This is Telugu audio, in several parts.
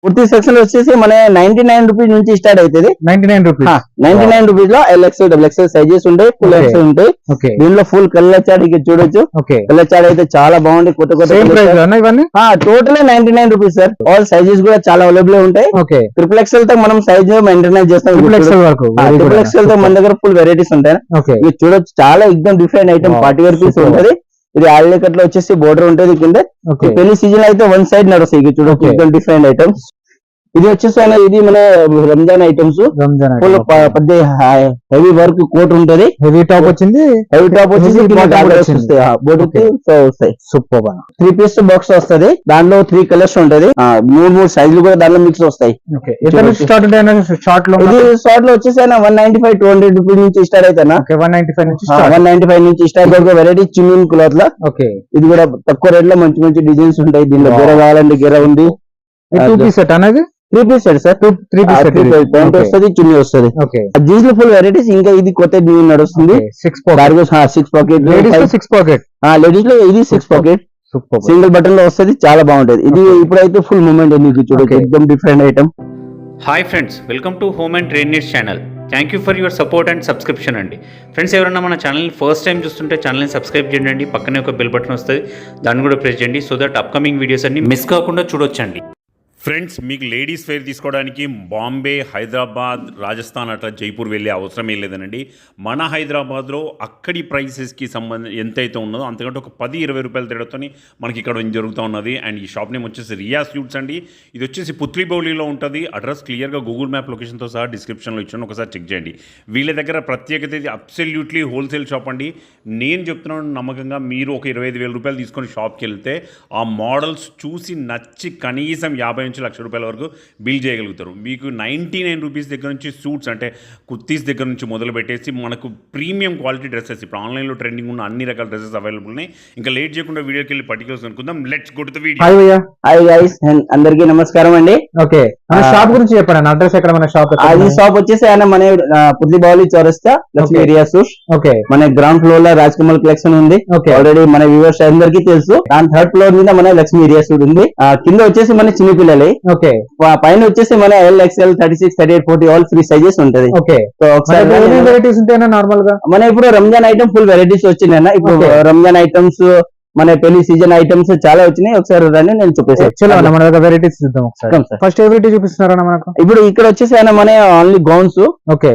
కుర్తీ సెక్షన్ వచ్చేసి మన 99 రూపీస్ నుంచి స్టార్ట్ అవుతుంది. 99 రూపీస్ 99 రూపీస్ లో ఎల్ఎక్స్ఎల్ డబుల్ ఎక్స్ఎల్ సైజెస్ ఉంటాయి, ఫుల్ ఎక్స్ఎల్ ఉంటాయి. దీనిలో ఫుల్ కలర్ చార్ట్ ఇక్కడ చూడొచ్చు. కలర్ చార్ట్ అయితే చాలా బాగుంది. కొత్త కొత్త total 99 rupees sir. All sizes కూడా చాలా అవైలబుల్ ఉంటాయి. ట్రిపుల్ ఎక్స్ఎల్ తో మనం సైజ్ మెయింటైన్ చేస్తాం. ట్రిపుల్ ఎక్స్ఎల్ తో మన దగ్గర ఫుల్ వెరైటీస్ ఉంటాయి. మీరు చూడొచ్చు చాలా ఎక్దమ్ different item party wear piece ఉంటది. ఇది ఆలియా కట్ లో వచ్చేసి బోర్డర్ ఉంటది కింద. పెళ్లి సీజన్ అయితే వన్ సైడ్ నడుస్తాయి. ఇక్కడ చూడొచ్చు ఎక్దమ్ డిఫరెంట్ ఐటమ్స్. ఇది వచ్చేసి ఇది మన రంజాన్ ఐటమ్స్. ఫుల్ పెద్ద హెవీ వర్క్ కోట్ ఉంటది. హెవీ టాప్ వచ్చేసి సూపర్ 3 పీస్ బాక్స్ వస్తది. దాంట్లో 3 కలర్స్ ఉంటది. మూడు సైజులు కూడా దాంట్లో మిక్స్ వస్తాయి. షార్ట్ లో వచ్చేసి 195 200 రూపీస్ నుంచి స్టార్ట్ అవుతానా. 195 నుంచి స్టార్ట్ అవుతుంది. వెరైటీ చిన్న క్లాత్ లో. ఇది కూడా తక్కువ రేట్ లో మంచి మంచి డిజైన్స్ ఉంటాయి. దీనిలో గెర కావాలంటే గెర ఉంది. 2 పీస్ సెట్ అనేది 3 piece set sir. 3 piece set pant వస్తుంది, చున్నీ వస్తుంది. జీన్స్ లో ఫుల్ వెరైటీస్. ఇంకా ఇది కొత్త నడుస్తుంది. 6 పాకెట్ లేడీస్ లో ఇది 6 పాకెట్ సింగిల్ బటన్ లో వస్తుంది. చాలా బాగుంటది. ఇది ఇప్పుడైతే ఫుల్ మూమెంట్ మీకు చూడొచ్చు ఎక్దమ్ different item. Hi friends, welcome to home and trade needs channel. Thank you for your support and subscription అండి. ఫ్రెండ్స్, ఎవరైనా మన ఛానల్ని ఫస్ట్ టైం చూస్తుంటే ఛానల్ని సబ్స్క్రైబ్ చేయండి. పక్కనే ఒక బెల్ బటన్ వస్తుంది, దాన్ని కూడా ప్రెస్ చేయండి. సో దట్ అప్కమింగ్ వీడియోస్ అన్ని మిస్ కాకుండా చూడొచ్చండి. ఫ్రెండ్స్, మీకు లేడీస్ వేర్ తీసుకోవడానికి బాంబే, హైదరాబాద్, రాజస్థాన్ అట్లా జైపూర్ వెళ్ళే అవసరమే లేదనండి. మన హైదరాబాద్లో అక్కడి ప్రైసెస్కి ఎంతైతే ఉన్నదో అంతకంటే ఒక 10-20 రూపాయల తేడాతో మనకి ఇక్కడ జరుగుతూ ఉన్నది. అండ్ ఈ షాప్ నేమ్ వచ్చేసి రియా స్యూట్స్ అండి. ఇది వచ్చేసి పుత్లిబౌలిలో ఉంటుంది. అడ్రస్ క్లియర్గా గూగుల్ మ్యాప్ లొకేషన్తో సహా డిస్క్రిప్షన్లో ఇచ్చాను, ఒకసారి చెక్ చేయండి. వీళ్ళ దగ్గర ప్రత్యేకత ఇది అబ్సల్యూట్లీ హోల్సేల్ షాప్ అండి. నేను చెప్తున్నాను నమ్మకంగా, మీరు ఒక 25,000 రూపాయలు తీసుకొని షాప్కి వెళ్తే ఆ మోడల్స్ చూసి నచ్చి కనీసం 50 నుంచి 1,00,000 రూపాయల వరకు బిల్ చేయగలుగుతారు. మీకు 99 రూపీస్ దగ్గర నుంచి సూట్స్ అంటే కుర్తీస్ దగ్గర నుంచి మొదలు పెట్టేసి మనకు ప్రీమియం క్వాలిటీ డ్రెస్సెస్, ఇప్పుడు ఆన్లైన్లో ట్రెండింగ్ ఉన్న అన్ని రకాల డ్రెస్సెస్ అవైలబుల్ ఉన్నాయి. ఇంకా లేట్ చేయకుండా వీడియోకి వెళ్ళి పర్టికులర్స్ అనుకుందాం. Let's go to the video. Hi guys, అందరికీ నమస్కారం అండి. షాప్ గురించి చెప్పండి. అడ్రస్ ఎక్కడ మన షాప్? ఈ షాప్ వచ్చేసి మన పుత్లిబౌలి చౌరస్తా లక్ష్మీ రియా సూట్స్. మన గ్రౌండ్ ఫ్లోర్ లో రాజ్ కమల్ కలెక్షన్ ఉంది. ఆల్రెడీ మన వ్యూవర్స్ అందరికీ తెలుసు. దాని 3rd ఫ్లోర్ మీద మన లక్ష్మీ రియా సూట్ ఉంది. కింద వచ్చేసి మన చిన్న పిల్లలు. పైన వచ్చేసి మన LXL 36 38 40 ఆల్ 3 సైజెస్ ఉంటది. సో ఒకసారి వెరైటీస్ ఉంటాయన్నా నార్మల్ గా. మన ఇప్పుడు రంజాన్ ఐటమ్ ఫుల్ వెరైటీస్ వచ్చినాయి. ఇప్పుడు రంజాన్ ఐటమ్స్, మన పెళ్లి సీజన్ ఐటమ్స్ చాలా వచ్చినాయి. ఒకసారి రండి, నేను చూపిస్తాను. మన దగ్గర వెరైటీస్ చూద్దాం ఒకసారి. ఫస్ట్ వెరైటీ చూపిస్తున్నారా మనకు? ఇప్పుడు ఇక్కడ వచ్చేసి మన ఓన్లీ గౌన్స్.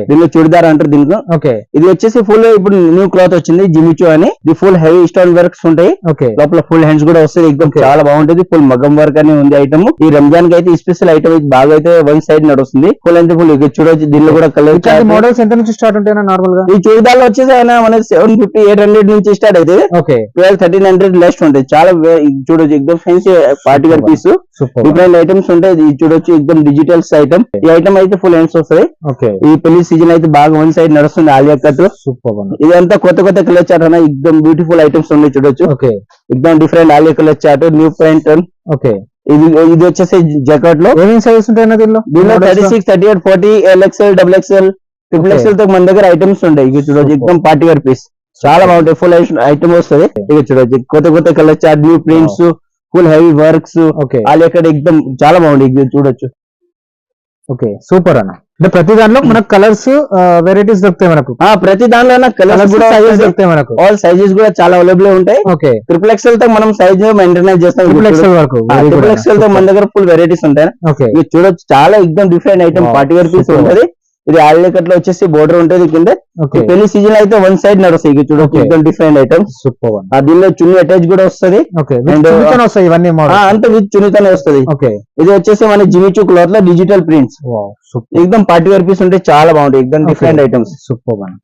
దీనిలో చుడిదార్ అంటారు దీనికి. ఇది వచ్చేసి ఫుల్ ఇప్పుడు న్యూ క్లాత్ వచ్చింది, జిమిచో అని. ఇది ఫుల్ హెవీ స్టోన్ వర్క్స్ ఉంటాయి. లోపల ఫుల్ హ్యాండ్స్ కూడా వస్తుంది. ఎక్దమ్ చాలా బాగుంటుంది. ఫుల్ మగం వర్క్ అని ఉంది ఐటమ్. ఈ రంజాన్ కి అయితే స్పెషల్ ఐటమ్ బాగా అయితే వన్ సైడ్ నడుస్తుంది. ఫుల్ అంటే ఫుల్ చూడొచ్చు. దీనిలో కూడా కలర్ మోడల్స్ ఎంత నుంచి స్టార్ట్ ఉంటాయి నార్మల్ గా? ఈ చుడిదార్ లో వచ్చేసి మన 750 800 నుంచి స్టార్ట్ అయితే 1200-1300 లెస్ట్ ఉంటాయి. చాలా చూడొచ్చు ఎక్దమ్ fancy party wear piece. Different items ఉంటాయి. ఇది చూడొచ్చు ఎక్దమ్ డిజిటల్స్ ఐటమ్. ఈ ఐటమ్ అయితే ఫుల్ హ్యాండ్స్ వస్తాయి. ఈ పెళ్లి సీజన్ అయితే బాగా వన్ సైడ్ నడుస్తుంది. ఆలియా కట్ ఇదంతా కొత్త కొత్త కలర్ చార్ట్ అన్న ఎక్దమ్ బ్యూటిఫుల్ ఐటమ్స్ ఉన్నాయి. చూడొచ్చు ఎక్దమ్ different Alia colour chart, new print. ఇది వచ్చేసి జాకెట్ లో ఏమేమి సైజెస్ ఉంటాయి దీనిలో? 36 38 40 LXL XXL ట్రిపుల్ ఎక్స్ఎల్ తో మన దగ్గర ఐటమ్స్ ఉంటాయి. ఇది చూడొచ్చు ఎక్దమ్ పార్టీ వేర్ పీస్. చాలా బాగుంటాయి. ఫుల్ ఐటమ్ వస్తుంది. ఇక చూడొచ్చు కొత్త కొత్త colour chart, new prints, full heavy works. Alia cut ఎక్దమ్ చాలా బాగుంది. చూడొచ్చు. సూపర్ అన్న. అంటే ప్రతి దాంట్లో మనకు కలర్స్ వెరైటీస్ దొరుకుతాయి మనకు. ప్రతి దాంట్లో కలర్స్ కూడా దొరుకుతాయి మనకు. ఆల్ సైజెస్ కూడా చాలా అవైలబుల్ ఉంటాయి. ట్రిపుల్ ఎక్స్ఎల్ తో మనం సైజ్ మెయింటైన్ చేస్తాం. ట్రిపుల్ ఎక్స్ఎల్ తో మన దగ్గర ఫుల్ వెరైటీస్ ఉంటాయి. ఇది చూడొచ్చు చాలా ఎక్దమ్ different item party wear piece ఉంటది. ఇది ఆలియా కట్ లో వచ్చేసి బోర్డర్ ఉంటుంది కింద. పెళ్లి సీజన్ అయితే వన్ సైడ్ నడుస్తాయి. చూడొచ్చు ఎక్దమ్ డిఫరెంట్ ఐటమ్స్. దీనిలో చున్నీ అటాచ్ కూడా వస్తుంది. అంతా విత్ చున్నీతోనే వస్తుంది. ఇది వచ్చేసి మన జిమిచూ క్లాత్ లో డిజిటల్ ప్రింట్స్. ఎక్దమ్ పార్టీ వేర్ పీస్ ఉంటే చాలా బాగుంటాయి. ఎక్దమ్ డిఫరెంట్ ఐటమ్స్.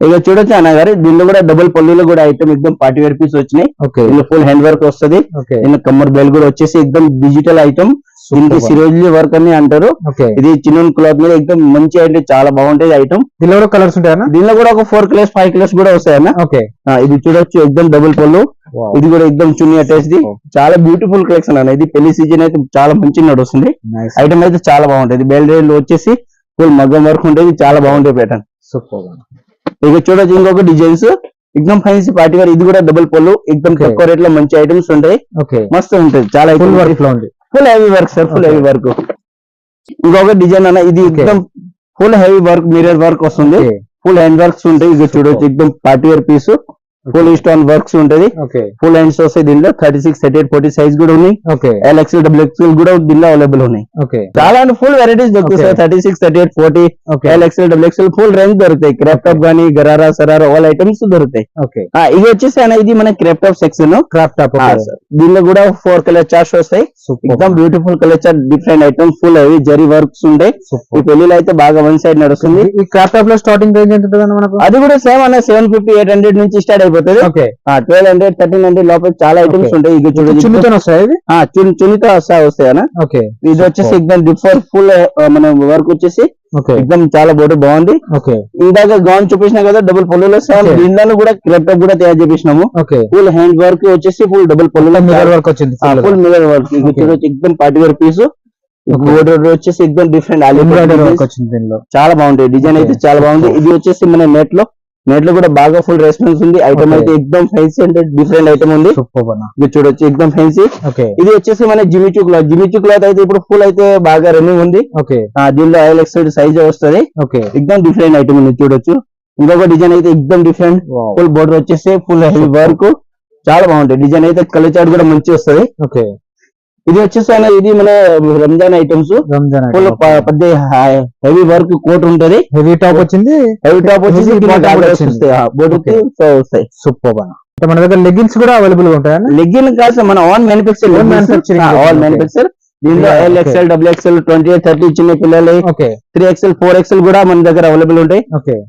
ఇక చూడొచ్చు అన్న గారు, దీనిలో కూడా డబుల్ పల్లీలో కూడా ఐటమ్ ఎక్దమ్ పార్టీ వేర్ పీస్ వచ్చినాయి. దీనిలో ఫుల్ హ్యాండ్ వర్క్ వస్తుంది. దీనిలో కమ్మర్ బెల్ కూడా వచ్చేసి ఎక్దమ్ డిజిటల్ ఐటమ్. దీనికి సిరోజ్లీ వర్క్ అని అంటారు. ఇది చిన్న క్లాత్ మీద ఎక్దమ్ మంచి అంటే చాలా బాగుంటది ఐటమ్. దీనిలో కూడా కలర్స్ ఉంటాయన్నా? దీనిలో కూడా ఒక 4 కలర్స్ 5 కలర్స్ కూడా వస్తాయన్న. ఇది చూడొచ్చు ఎక్దమ్ డబుల్ పళ్ళు. ఇది కూడా ఎక్దమ్ చున్నీ అటాచ్. చాలా బ్యూటిఫుల్ కలెక్షన్ అన్న. ఇది పెళ్లి సీజన్ అయితే చాలా మంచి నడుస్తుంది. ఐటమ్ అయితే చాలా బాగుంటది. బెల్ రేల్ వచ్చేసి ఫుల్ మగ్గం వర్క్ ఉంటుంది. చాలా బాగుంటాయి ప్యాటర్న్. ఇక చూడొచ్చు ఇంకొక డిజైన్స్ ఎక్దమ్ ఫ్యాన్సీ పార్టీ వేర్. ఇది కూడా డబుల్ పళ్ళు. ఎక్దమ్ తక్కువ రేట్ లో మంచి ఐటమ్స్ ఉంటాయి. మస్తు ఉంటుంది. చాలా ఫుల్ వర్క్ లో ఉంది. Full heavy work sir. Full heavy work. ఇంకొక డిజైన్ అన్న ఇది ఎక్దమ్ full heavy work mirror work వస్తుంది ఫుల్ హ్యాండ్ వర్క్స్ ఉంటాయి ఇది చూడొచ్చు ఎక్దమ్ party wear piece full stone works ఉంటది ఫుల్ హ్యాండ్స్ వస్తాయి దీనిలో 36, 38, 40 సైజ్ కూడా ఉన్నాయి LXL, XXL కూడా దీనిలో అవైలబుల్ ఉన్నాయి చాలా ఫుల్ వెరైటీస్ దొరుకుతాయి sir 36, 38, 40 LXL, XXL full range దొరుకుతాయి క్రాప్ టాప్ గానీ గరారా సరారా ఆల్ ఐటమ్స్ దొరుకుతాయి ఇది వచ్చేసి అన్న ఇది మన crop top section crop top దీనిలో కూడా 4 కలర్ చార్ట్స్ వస్తాయి ఎక్దమ్ beautiful colour chart different items full heavy zari works ఉంటాయి ఈ పెళ్లిలో అయితే బాగా వన్ సైడ్ నడుస్తుంది ఈ క్రాప్ టాప్ లో స్టార్టింగ్ రేంజ్ ఎంత ఉంటుంది మనకు అది కూడా సేమ్ అన్న 750, 800 నుంచి స్టార్ట్ అయిపోతుంది 1200, 1300 లోపల చాలా ఐటమ్స్ ఉంటాయి ఇది చూడండి చున్నితో వస్తాయి చున్నితో వస్తాయి అన్న ఇది వచ్చేసి ఎక్దమ్ డిఫర్ ఫుల్ మన వర్క్ వచ్చేసి ఎక్దమ్ చాలా బోర్డర్ బాగుంది ఇందాక గౌన్ చూపించినా కదా డబుల్ పొల్లులో సేమ్ దీనిలో కూడా క్రాప్ టాప్ కూడా తయారు చేపించినాము ఫుల్ హ్యాండ్ వర్క్ వచ్చేసి ఫుల్ డబుల్ పొల్లులో మిర్రర్ వర్క్ వచ్చింది ఫుల్ మిర్రర్ వర్క్ ఇది చూడొచ్చు ఎక్దమ్ పార్టీ వేర్ పీస్ బోర్డర్ వచ్చేసి ఎక్దమ్ డిఫరెంట్ వర్క్ వచ్చింది దీనిలో చాలా బాగుంది డిజైన్ అయితే చాలా బాగుంది ఇది వచ్చేసి మన నెట్ లో కూడా బాగా ఫుల్ రెస్పాన్స్ ఉంది ఐటమ్ అయితే ఎక్దమ్ ఫ్యాన్సీ అంటే డిఫరెంట్ ఐటమ్ ఉంది ఇది చూడొచ్చు ఎక్దమ్ ఫ్యాన్సీ ఇది వచ్చేసి మన జిమిచూ క్లాత్ అయితే ఇప్పుడు ఫుల్ అయితే బాగా రన్నింగ్ ఉంది దీనిలో LXL సైజ్ వస్తుంది ఎక్దమ్ డిఫరెంట్ ఐటమ్ ఉంది చూడొచ్చు ఇంకొక డిజైన్ అయితే ఎక్దమ్ డిఫరెంట్ ఫుల్ బోర్డర్ వచ్చేసి ఫుల్ హెవీ వర్క్ చాలా బాగుంటుంది డిజైన్ అయితే కలర్ చార్ట్ కూడా మంచి వస్తుంది ఇది వచ్చేసి ఇది మన రంజాన్ ఐటమ్స్ ఫుల్ పెద్ద హెవీ వర్క్ కోట్ ఉంటది హెవీ టాప్ వచ్చింది వస్తాయి సూపర్ మన దగ్గర లెగ్గిన్స్ కూడా అవైలబుల్ ఉంటాయి లెగ్గిన్ కాదు మన ఆన్ మ్యానుఫ్యాక్చర్ దీనిలో LXL, XXL, 28, 30 చిన్న పిల్లలు 3XL, 4XL కూడా మన దగ్గర అవైలబుల్ ఉంటాయి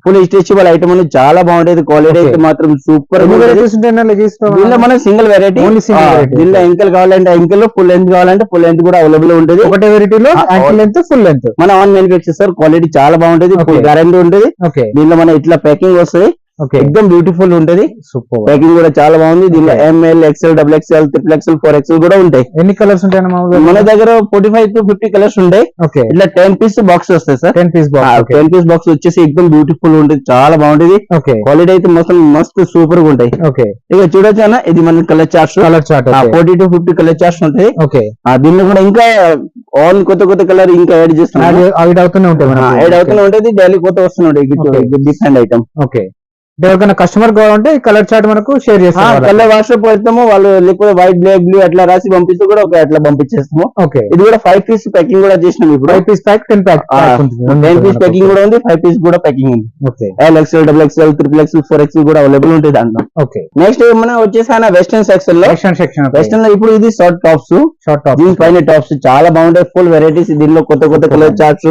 ఫుల్ స్ట్రెచబుల్ ఐటమ్ ఉంది చాలా బాగుంటది క్వాలిటీ అయితే మాత్రం సూపర్ దీనిలో మన సింగిల్ వెరైటీ దీనిలో ఎంకల్ కావాలంటే ఎంకల్ ఫుల్ లెంత్ కావాలంటే ఫుల్ లెంత్ కూడా అవైలబుల్ ఉంటుంది ఒకటే వెరైటీలో యాంకిల్ లెంత్ ఫుల్ లెంత్ మన ఆన్ మ్యానుఫ్యాక్చర్ సార్ క్వాలిటీ చాలా బాగుంటది ఫుల్ గ్యారంటీ ఉంటుంది దీనిలో మన ఇట్లా ప్యాకింగ్ వస్తుంది ఎక్దమ్ బ్యూటిఫుల్ ఉంటది సూపర్ ప్యాకింగ్ కూడా చాలా బాగుంది దీనిలో ML, XL, XXL, XXL, 4XL కూడా ఉంటాయి ఎన్ని కలర్స్ ఉంటాయి మన దగ్గర 45 to 50 కలర్స్ ఉంటాయి ఇట్లా 10 పీస్ బాక్స్ వస్తాయి సార్ 10 పీస్ బాక్స్ వచ్చేసి ఎక్దమ్ బ్యూటిఫుల్ ఉంటుంది చాలా బాగుంటది క్వాలిటీ అయితే మొత్తం మస్తు సూపర్ గా ఉంటాయి ఇక చూడొచ్చు అన్న ఇది మన colour charts 40 to 50 colour charts ఉంటాయి దీనిలో కూడా ఇంకా ఆల్ కొత్త కలర్ ఇంకా యాడ్ చేస్తున్నాం యాడ్ అవుతూనే ఉంటుంది డైలీ కొత్త వస్తూనే ఉంటాయి డిఫరెంట్ ఐటమ్ ఎవరికైనా కస్టమర్ కావాలంటే కలర్ చార్ట్ మనకు షేర్ చేస్తాం కలర్ వాట్సాప్ పెడతాము వాళ్ళు లేకపోతే వైట్ బ్లాక్ బ్లూ అట్లా రాసి పంపిస్తూ కూడా అట్లా పంపించేస్తాము ఇది కూడా 5 పీస్ ప్యాకింగ్ కూడా చేసినాం ఇప్పుడు 5 piece pack 10 pack 10 piece packing కూడా ఉంది 5 పీస్ కూడా ప్యాకింగ్ ఉంది LXL, XXL, XXL, 4XL కూడా అవైలబుల్ ఉంటుంది దాంట్లో నెక్స్ట్ మనం వచ్చేసి వెస్టర్న్ సెక్షన్ లో వెస్టర్న్ లో ఇప్పుడు ఇది షార్ట్ టాప్స్ జీన్స్ పైన టాప్స్ చాలా బాగుంటాయి ఫుల్ వెరైటీస్ దీనిలో కొత్త కలర్ చార్ట్స్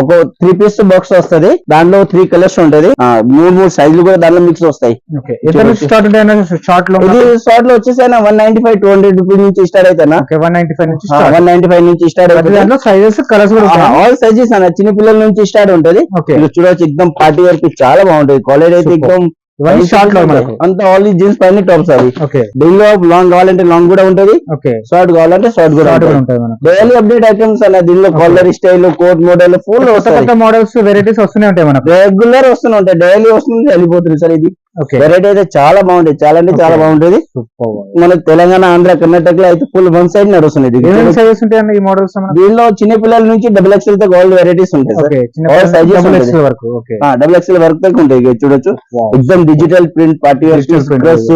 ఒక 3 పీస్ బాక్స్ వస్తుంది దాంట్లో 3 కలర్స్ ఉంటది 3 సైజ్ కూడా దాంట్లో మిక్స్ వస్తాయి షార్ట్ లో వచ్చేసి 195, 200 రూపీస్ నుంచి స్టార్ట్ అవుతానా 195 నుంచి స్టార్ట్ అవుతుంది సైజెస్ కలర్స్ ఆల్ సైజెస్ అన్న చిన్న పిల్లల నుంచి స్టార్ట్ ఉంటది చూడవచ్చు ఎక్దమ్ పార్టీ వేర్ చాలా బాగుంటది క్వాలిటీ అయితే ఎక్దమ్ షార్ట్ లో అంతా ఓన్లీ జీన్స్ పైన టాప్స్ అవి దీనిలో లాంగ్ కావాలంటే లాంగ్ కూడా ఉంటది షార్ట్ కావాలంటే షార్ట్ కూడా ఉంటుంది డైలీ అప్డేట్ ఐటమ్స్ అలా దీనిలో collar style coat model full కొత్త మోడల్స్ వెరైటీస్ వస్తూనే ఉంటాయి మనకు రెగ్యులర్ వస్తూనే ఉంటాయి డైలీ వస్తుంది వెళ్ళిపోతుంది సార్ ఇది వెరైటీ అయితే చాలా బాగుంటుంది చాలా అంటే చాలా బాగుంటుంది మన తెలంగాణ ఆంధ్ర కర్ణాటక లో అయితే ఫుల్ వన్ సైడ్ నడుస్తుంది ఈ మోడల్స్ దీనిలో చిన్న పిల్లల నుంచి XXL తో గోల్డ్ వెరైటీస్ ఉంటాయి XXL వరకు దాకా ఉంటాయి చూడొచ్చు exam digital print party dress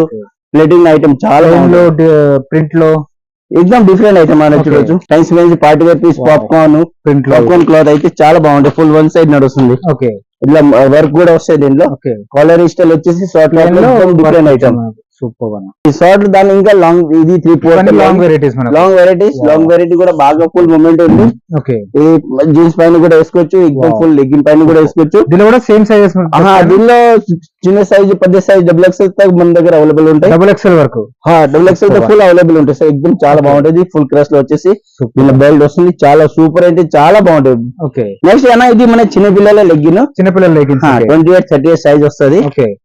pleating item చాలా ప్రింట్ లో ఎగ్జామ్ డిఫరెంట్ ఐటమ్ అని చూడొచ్చు times range party wear piece popcorn cloth అయితే చాలా బాగుంటుంది ఫుల్ వన్ సైడ్ నడుస్తుంది ఇట్లా వర్క్ కూడా వస్తాయి దీనిలో కాలర్ స్టైల్ వచ్చేసి షార్ట్ లైన్ లో డిఫరెంట్ ఐటమ్ సూపర్ ఈ షార్ట్ దాని ఇంకా లాంగ్ ఇది 3-4 లాంగ్ వెరైటీ కూడా బాగా ఫుల్ మూమెంట్ ఉంది ఈ జీన్స్ పైన కూడా వేసుకోవచ్చు ఎక్దమ్ ఫుల్ లెగ్గిన్ పైన కూడా వేసుకోవచ్చు దీనిలో కూడా సేమ్ సైజెస్ దీనిలో చిన్న సైజ్ పెద్ద సైజ్ XXL మన దగ్గర అవైలబుల్ ఉంటాయి XXL వరకు XXL ఫుల్ అవైలబుల్ ఉంటాయి సార్ ఎక్దమ్ చాలా బాగుంటుంది ఫుల్ క్రాస్ లో వచ్చేసి దీనిలో బెల్ట్ వస్తుంది చాలా సూపర్ అయితే చాలా బాగుంటుంది నెక్స్ట్ అన్న ఇది మన చిన్న పిల్లల లెగ్గిన్ 28, 38 సైజ్ వస్తుంది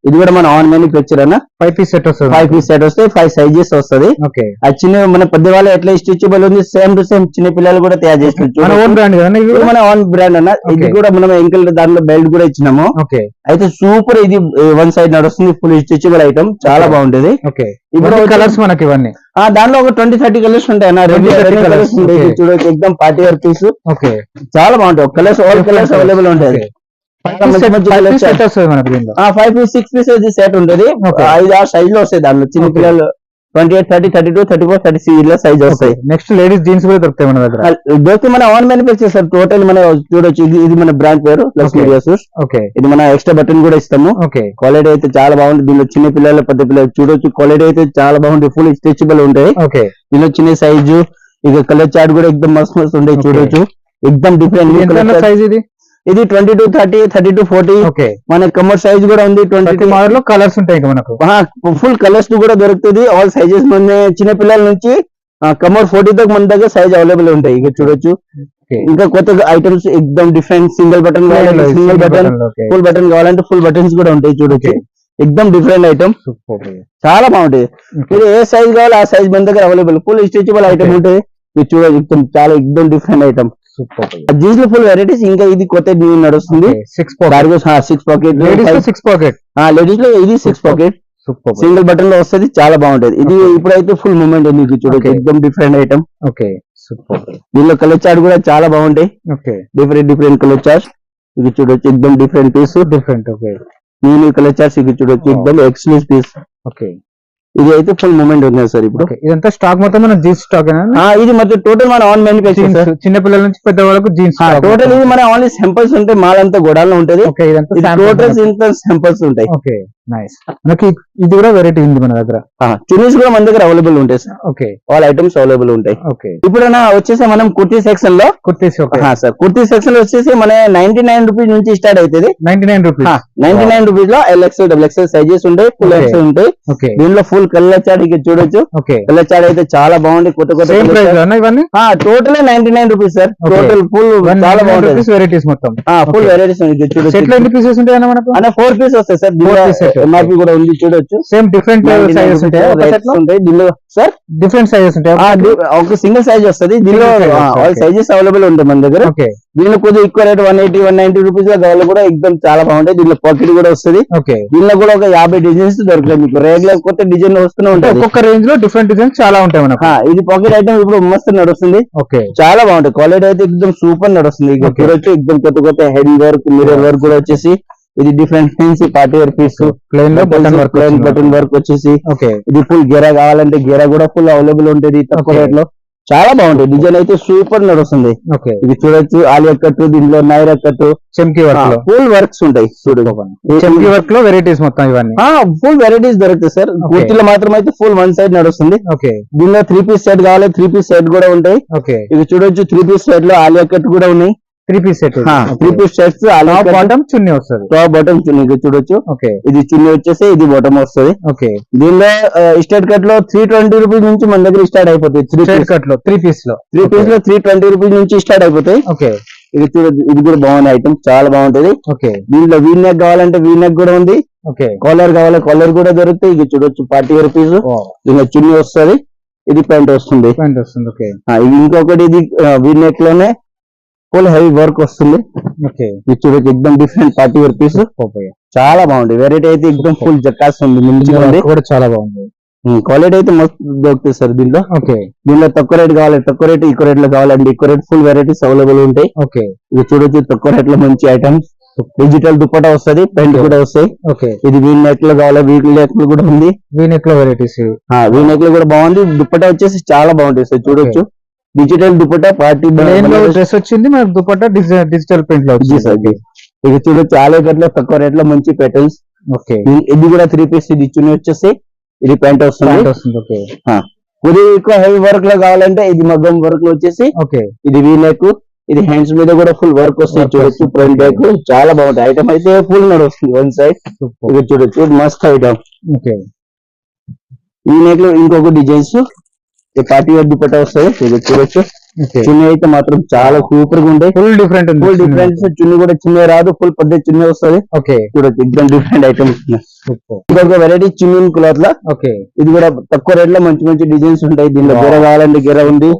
ఇది కూడా మన ఆన్ మ్యానుఫ్యాక్చర్ అన్న 5 పీస్ సెట్ వస్తుంది వస్తుంది 5 పీస్ సెట్ వస్తాయి 5 సైజెస్ వస్తుంది ఓకే ఆ చిన్న మన పెద్దవాళ్ళు ఎట్లా స్ట్రెచబుల్ ఉంది సేమ్ టు సేమ్ చిన్న పిల్లలు కూడా తయారు మన చేసుకోవచ్చు ఓన్ బ్రాండ్ కదా ఇవి మన ఓన్ బ్రాండ్ అన్న ఇది కూడా మనం ఎంకల్ దాంట్లో బెల్ట్ కూడా ఇచ్చినాము ఓకే అయితే సూపర్ ఇది వన్ సైడ్ నడుస్తుంది ఫుల్ స్ట్రెచబుల్ ఐటమ్ చాలా బాగుంటది ఓకే ఇప్పుడు ఇప్పుడు కలర్స్ మనకి ఇవన్నీ దాంట్లో ఒక 20-30 కలర్స్ ఉంటాయి అన్న 20-30 కలర్స్ ఉంటాయి okay. చూడొచ్చు ఎక్దమ్ పార్టీ వేర్ పీస్ ఓకే చాలా బాగుంటాయి కలర్స్ ఆల్ కలర్స్ అవైలబుల్ ఉంటాయి సెట్ వస్తుంది మనకి దీంట్లో 5 పీస్ 6 పీస్ సెట్ ఉంటది Okay. 5-6 సైజ్ లో వస్తాయి దాంట్లో చిన్న Okay. పిల్లలు 28, 30, 32, 34, 36 ఇలా సైజ్ వస్తాయి నెక్స్ట్ లేడీస్ జీన్స్ కూడా దొరుకుతాయి మన దగ్గర దొరికి మన ఆన్ మ్యానుఫ్యాక్చర్ సార్ టోటల్ మన చూడొచ్చు ఇది మన బ్రాండ్ పేరు లక్ష్మీ Okay. రియాసూస్ ఓకే ఇది మన ఎక్స్ట్రా బటన్ కూడా ఇస్తాము ఓకే క్వాలిటీ అయితే చాలా బాగుంటుంది దీనిలో చిన్న పిల్లలు పెద్ద పిల్లలు చూడొచ్చు క్వాలిటీ అయితే చాలా బాగుంటుంది ఫుల్ స్ట్రెచబుల్ ఉంటాయి ఓకే దీనిలో చిన్న సైజు ఇక కలర్ చార్ట్ కూడా ఎక్దమ్ మస్తు మస్తు ఉంటాయి Okay. చూడొచ్చు ఎక్దమ్ ఎంత డిఫరెంట్ సైజ్ ఇది ఇది 22-30, 30-40 ఓకే మన కమర్ సైజ్ కూడా ఉంది ప్రతి 20 మోడల్ లో కలర్స్ ఉంటాయి ఇంకా మనకు ఫుల్ కలర్స్ కూడా దొరుకుతుంది ఆల్ సైజెస్ మన చిన్న పిల్లల నుంచి కమర్ 40 దాకా మన దగ్గర సైజ్ అవైలబుల్ ఉంటాయి ఇక చూడొచ్చు Okay. ఇంకా కొత్త ఐటమ్స్ ఎక్దమ్ డిఫరెంట్ సింగిల్ బటన్ కావాలంటే సింగిల్ బటన్ ఫుల్ బటన్ కావాలంటే ఫుల్ బటన్స్ కూడా ఉంటాయి చూడొచ్చు Okay. ఎక్దమ్ డిఫరెంట్ ఐటమ్ చాలా బాగుంటాయి మీరు ఏ సైజ్ కావాలో ఆ సైజ్ మన దగ్గర available full stretchable item Okay. ఉంటాయి మీరు చూడొచ్చు చాలా ఎక్దమ్ డిఫరెంట్ ఐటమ్ జీన్స్ లో ఫుల్ వెరైటీస్ ఇంకా ఇది కొత్త న్యూ నడుస్తుంది 6 6 పాకెట్ లేడీస్ 6 పాకెట్ లేడీస్ లో ఇది 6 పాకెట్ సూపర్ సింగిల్ బటన్ లో వస్తుంది చాలా బాగుంటది ఇది Okay. ఇప్పుడైతే ఫుల్ మూమెంట్ ఉంది ఇది చూడొచ్చు Okay. ఎక్దమ్ డిఫరెంట్ ఐటమ్ ఓకే సూపర్ దీనిలో కలర్ చార్ట్ కూడా చాలా బాగుంటాయి ఓకే డిఫరెంట్ కలర్ చార్ట్ ఇది చూడొచ్చు ఎక్దమ్ different piece different okay new colour charts ఇది చూడొచ్చు ఎక్దమ్ ఎక్స్క్లూసివ్ పీస్ ఓకే ఇది అయితే ఫుల్ మూమెంట్ ఉంది సార్ ఇప్పుడు ఓకే ఇదంతా స్టాక్ మొత్తం మన జీన్స్ స్టాక్ ఇది మొత్తం టోటల్ మన ఆన్ మ్యానుఫ్యాక్చర్ సార్ చిన్న పిల్లల నుంచి పెద్ద వాళ్ళకు జీన్స్ టోటల్ ఇది మన ఓన్లీ సింపుల్స్ ఉంటాయి మాల్ అంతా గోడాల్లో ఉంటది ఓకే ఇదంతా టోటల్ ఇంత సింపుల్స్ ఉంటాయి ఓకే నైస్ మనకి ఇది కూడా వెరైటీ ఉంది మన దగ్గర చున్నీస్ కూడా మన దగ్గర అవైలబుల్ ఉంటాయి sir okay all items available ఉంటాయి ఓకే ఇప్పుడు వచ్చేసి మనం కుర్తీ సెక్షన్ లో kurtis okay sir kurti section లో వచ్చేసి మన 99 రూపీస్ నుంచి స్టార్ట్ అవుతుంది 99 రూపీస్ 99 రూపీస్ లో ఎల్ఎక్స్ఎల్ డబుల్ ఎక్స్ఎల్ సైజెస్ ఉంటాయి ఫుల్ Okay. ఎక్స్ఎల్ ఉంటాయి ఓకే దీనిలో ఫుల్ కలర్ చార్ట్ ఇక్కడ చూడొచ్చు ఓకే కలర్ చార్ట్ అయితే చాలా బాగుంది కొత్త సేమ్ ప్రైస్ కొత్త అన్న ఇవన్నీ total 99 rupees sir Okay. Total full చాలా బాగుంటుంది వెరైటీస్ మొత్తం ఫుల్ Okay. వెరైటీస్ ఉంది సెట్ లో చూడొచ్చు ఎన్ని పీసెస్ ఉంటాయి అన్న మనకు అనే 4 పీస్ వస్తాయి సార్ 4 piece set. ఎంఆర్పి కూడా ఉంది చూడొచ్చు సేమ్ డిఫరెంట్ 99 సైజెస్ rupees ఉంటాయి ఒక rates set లో ఉంటాయి దీనిలో సార్ డిఫరెంట్ సైజెస్ ఉంటాయి ఒక సింగిల్ సైజ్ వస్తుంది దీనిలో Single size, all okay. Sizes available ఉంటాయి మన దగ్గర ఓకే దీనిలో కొద్దిగా ఎక్కువ రేట్ 180-190 రూపీస్ లో కావాలి కూడా ఎక్దమ్ చాలా బాగుంటాయి దీనిలో పాకెట్ కూడా వస్తుంది ఓకే దీనిలో కూడా ఒక 50 డిజైన్స్ దొరుకుతాయి మీకు రెగ్యులర్ కొత్త డిజైన్ వస్తూనే అంటే ఉంటాయి ఒక్కొక్క రేంజ్ లో డిఫరెంట్ డిజైన్స్ చాలా ఉంటాయి మనకు ఇది పాకెట్ ఐటమ్ ఇప్పుడు మస్తు నడుస్తుంది ఓకే చాలా బాగుంటుంది క్వాలిటీ అయితే ఎక్దమ్ సూపర్ నడుస్తుంది ఇక Okay. చూడొచ్చు ఎక్దమ్ కొత్త హెడ్ వర్క్ మిర్రర్ వర్క్ కూడా వచ్చేసి ఇది different fancy party wear piece plain లో బటన్ వర్క్ బటన్ వర్క్ వచ్చేసి ఓకే ఇది ఫుల్ గెరా కావాలంటే గెరా కూడా ఫుల్ అవైలబుల్ ఉంటుంది తక్కువ Okay. రేట్ లో చాలా బాగుంటుంది డిజైన్ అయితే సూపర్ నడుస్తుంది ఓకే ఇది చూడొచ్చు ఆలియా కట్టు దీనిలో నైరా కట్టు చెమ్కి వర్క్ లో ఫుల్ వర్క్స్ ఉంటాయి చెమ్కి వర్క్ లో వెరైటీస్ మొత్తం ఇవన్నీ ఫుల్ వెరైటీస్ దొరుకుతాయి సార్ కుర్తీలో మాత్రం అయితే ఫుల్ వన్ సైడ్ నడుస్తుంది ఓకే దీనిలో 3 పీస్ సెట్ కావాలి 3 పీస్ సెట్ కూడా ఉంటాయి ఓకే ఇది చూడొచ్చు 3 పీస్ సెట్ లో ఆలియా కట్ కూడా ఉన్నాయి 3 piece set 3 piece sets Alia cut bottom చున్నీ వస్తుంది టాప్ బాటమ్ చున్నీ ఇది చూడొచ్చు ఓకే ఇది చున్నీ వచ్చేసి ఇది బాటమ్ వస్తుంది ఓకే దీనిలో స్టేట్ కట్ లో 320 రూపీస్ నుంచి మన దగ్గర స్టార్ట్ అయిపోతాయి 3 స్ట్రైట్ కట్ లో 3 పీస్ లో 3 పీస్ లో 320 రూపీస్ నుంచి స్టార్ట్ అయిపోతాయి ఓకే ఇది చూడొచ్చు ఇది కూడా బాగుంది ఐటమ్ చాలా బాగుంటది ఓకే దీంట్లో వీ నెక్ కావాలంటే వీ నెక్ కూడా ఉంది ఓకే కాలర్ కావాలి కాలర్ కూడా దొరుకుతాయి ఇది చూడొచ్చు 40 రూపీస్ దీనిలో చున్నీ వస్తుంది ఇది ప్యాంట్ వస్తుంది ప్యాంట్ వస్తుంది ఓకే ఇది ఇంకొకటి ఇది వీ నెక్ లోనే ఫుల్ హెవీ వర్క్ వస్తుంది ఓకే ఇది చూడొచ్చు ఎక్దమ్ డిఫరెంట్ 40 రూపీస్ చాలా బాగుంది వెరైటీ అయితే ఎక్దమ్ ఫుల్ జక్కాస్ ఉంది మంచిగా ఉంది కూడా చాలా బాగుంది క్వాలిటీ అయితే మస్తు దొరుకుతుంది సార్ దీంట్లో ఓకే దీనిలో తక్కువ రేట్ కావాలి తక్కువ రేట్ ఈక్వ రేట్ లో కావాలంటే ఈక్వ రేట్ ఫుల్ వెరైటీస్ అవైలబుల్ ఉంటాయి ఓకే ఇది చూడొచ్చు తక్కువ రేట్ లో మంచి ఐటమ్స్ డిజిటల్ దుప్పటా వస్తుంది ప్యాంట్ కూడా వస్తాయి ఓకే ఇది వీ నెక్ లో కావాలి వీక్ నెక్ లో కూడా ఉంది వీ నెక్ లో వెరైటీస్ వీ నెక్ లో కూడా బాగుంది దుప్పటా వచ్చేసి చాలా బాగుంటుంది సార్ చూడొచ్చు డిజిటల్ దుపట్టా పార్టీ ప్లెయిన్ లో డ్రెస్ వచ్చింది మనకు దుపట్టా డిజిటల్ ప్రింట్ లో వచ్చింది ఇది చూడొచ్చు చాలా రేట్లో తక్కువ రేట్ లో మంచి పెటల్స్ ఓకే ఇది కూడా 3 పీస్ ఇది చున్నీ వచ్చేసి ఇది ప్యాంట్ వస్తుంది ఓకే కొద్దిగా ఎక్కువ హెవీ వర్క్ లో కావాలంటే ఇది మగ్గం వర్క్ లో వచ్చేసి ఓకే ఇది వీ నెక్ ఇది హ్యాండ్స్ మీద కూడా ఫుల్ వర్క్ వస్తుంది చూడొచ్చు ఫ్రంట్ బ్యాక్ చాలా బాగుంటాయి ఐటమ్ అయితే ఫుల్ నడుస్తుంది వన్ సైడ్ ఇది చూడొచ్చు మస్త్ ఐటమ్ ఓకే వీ నెక్ లో ఇంకొక డిజైన్స్ పార్టీ వేర్ దుపట్టా వస్తుంది ఇది చూడొచ్చు Okay. చున్నీ అయితే మాత్రం చాలా సూపర్ గా ఉంటాయి. ఫుల్ డిఫరెంట్ ఉంది. Full difference. చున్నీ కూడా చిన్న రాదు, ఫుల్ పెద్ద చున్నీ వస్తుంది. ఓకే. చూడొచ్చు ఎగ్జామ్ డిఫరెంట్ ఐటమ్స్ ఉన్నాయి. ఇంకొక వెరైటీ చున్నీ క్లాత్ లా. ఓకే. ఇది కూడా తక్కువ రేట్ లో మంచి మంచి డిజైన్స్ ఉంటాయి. దీనిలో గెర కావాలంటే గెర ఉంది.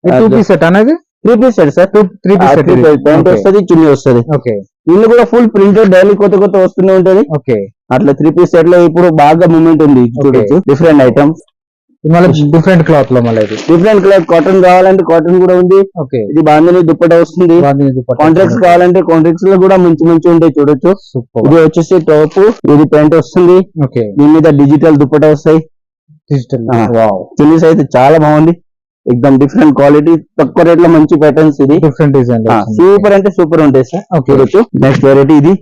2 పీస్ సెట్ అనేది 3 piece set sir. 3 piece set pant వస్తుంది, చున్నీ వస్తుంది. ఓకే. దీనిలో కూడా ఫుల్ ప్రింట్ డైలీ కొత్త కొత్త వస్తూనే ఉంటది. ఓకే. అట్లా 3 పీస్ సెట్ లో ఇప్పుడు బాగా మూమెంట్ ఉంది. చూడొచ్చు డిఫరెంట్ ఐటమ్స్. మళ్ళీ డిఫరెంట్ క్లాత్ లో మళ్ళీ డిఫరెంట్ క్లాత్. కాటన్ కావాలంటే కాటన్ కూడా ఉంది. ఓకే. ఇది బాందిని దుప్పటా వస్తుంది. కాంట్రాక్ట్స్ కావాలంటే కాంట్రాక్ట్స్ లో కూడా మంచి మంచి ఉంటాయి. చూడొచ్చు. ఇది వచ్చేసి టాప్, ఇది ప్యాంట్ వస్తుంది. ఓకే. దీని మీద డిజిటల్ దుప్పటా వస్తాయి. డిజిటల్. చున్నీస్ అయితే చాలా బాగుంది. ఎక్దమ్ డిఫరెంట్ క్వాలిటీ, తక్కువ రేట్ లో మంచి ప్యాటర్న్స్. ఇది డిఫరెంట్ డిజైన్. సూపర్ అంటే సూపర్ ఉంటాయి సార్. చూడొచ్చు. నెక్స్ట్ వెరైటీ ఇది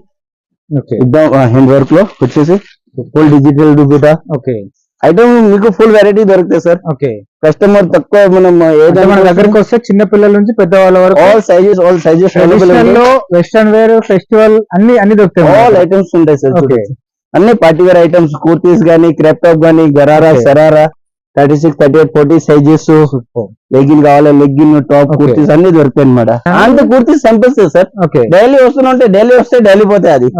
ఎక్దమ్ హ్యాండ్ వర్క్ లో వచ్చేసి full digital dupatta. Okay. Item మీకు ఫుల్ వెరైటీ దొరుకుతాయి సార్. ఓకే. కస్టమర్ తక్కువ మనం ఏదైనా మన దగ్గరకు వస్తే చిన్న పిల్లల నుంచి పెద్దవాళ్ళ వరకు ఆల్ సైజెస్ ట్రెడిషనల్ లో వెస్టర్న్ వేర్ ఫెస్టివల్ అన్ని దొరుకుతాయి. ఆల్ ఐటమ్స్ ఉంటాయి సార్. అన్ని పార్టీ వేర్ ఐటమ్స్, కుర్తీస్ గానీ, క్రాప్ టాప్ గానీ, గరారా, శరారా, 36, 38, 40 సైజెస్. లెగ్గిన్ కావాలి, లెగ్గిన్, టాప్, కుర్తీస్ అన్ని దొరుకుతాయి అనమాట. అంతే కుర్తీస్ సింపుల్స్ సార్. డైలీ వస్తుంటే డైలీ వస్తే డైలీ పోతాయి. అది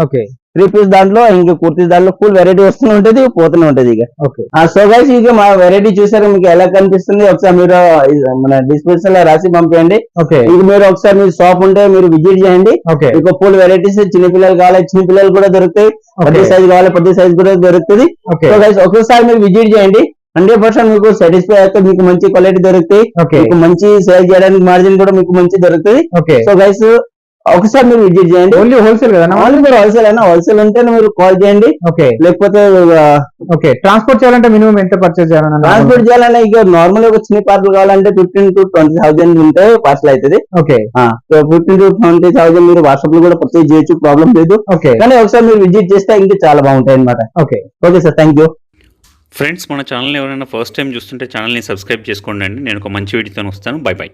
3 పీస్ దాంట్లో ఇంకా కుర్తీస్ దాంట్లో ఫుల్ వెరైటీ వస్తూనే ఉంటది, పోతూనే ఉంటది. ఇక సో గైస్, ఇక మా వెరైటీ చూసారు, మీకు ఎలా కనిపిస్తుంది ఒకసారి మీరు మన డిస్క్రిప్షన్ లో రాసి పంపేయండి. ఇక మీరు ఒకసారి మీ షాప్ ఉంటే మీరు విజిట్ చేయండి. ఇక ఫుల్ వెరైటీస్ చిన్న పిల్లలు కావాలి, చిన్న పిల్లలు కూడా దొరుకుతాయి. పెద్ద సైజ్ కావాలి, పెద్ద సైజ్ కూడా దొరుకుతుంది. సో గైస్, ఒక్కసారి మీరు విజిట్ చేయండి. 100% మీకు సాటిస్ఫై అయితే మీకు మంచి క్వాలిటీ దొరుకుతాయి. మీకు మంచి సేల్ చేయడానికి మార్జిన్ కూడా మీకు మంచి దొరుకుతుంది. సో గైస్, ఒకసారి మీరు విజిట్ చేయండి. ఓన్లీ హోల్సేల్ కదా? ఓన్లీ మీరు హోల్సేల్ అయినా, హోల్సేల్ ఉంటే మీరు కాల్ చేయండి. లేకపోతే ట్రాన్స్పోర్ట్ చేయాలంటే మినిమం ఎంత పర్చేజ్ చేయాలన్నా? ట్రాన్స్పోర్ట్ చేయాలన్నా ఇక నార్మల్ ఒక చిన్న పార్సల్ కావాలంటే 15,000 to 20,000 ఉంటే పార్సల్ అవుతుంది. సో 15,000 to 20,000 మీరు వాట్సాప్ లో కూడా పర్చేజ్ చేయొచ్చు, ప్రాబ్లం లేదు. కానీ ఒకసారి మీరు విజిట్ చేస్తే ఇంకా చాలా బాగుంటాయి అనమాట. Okay sir, thank you. Friends, మన ఛానల్ ఎవరైనా ఫస్ట్ టైం చూస్తుంటే ఛానల్ని సబ్స్క్రైబ్ చేసుకోండి. నేను ఒక మంచి వీడియోతో వస్తాను. By by.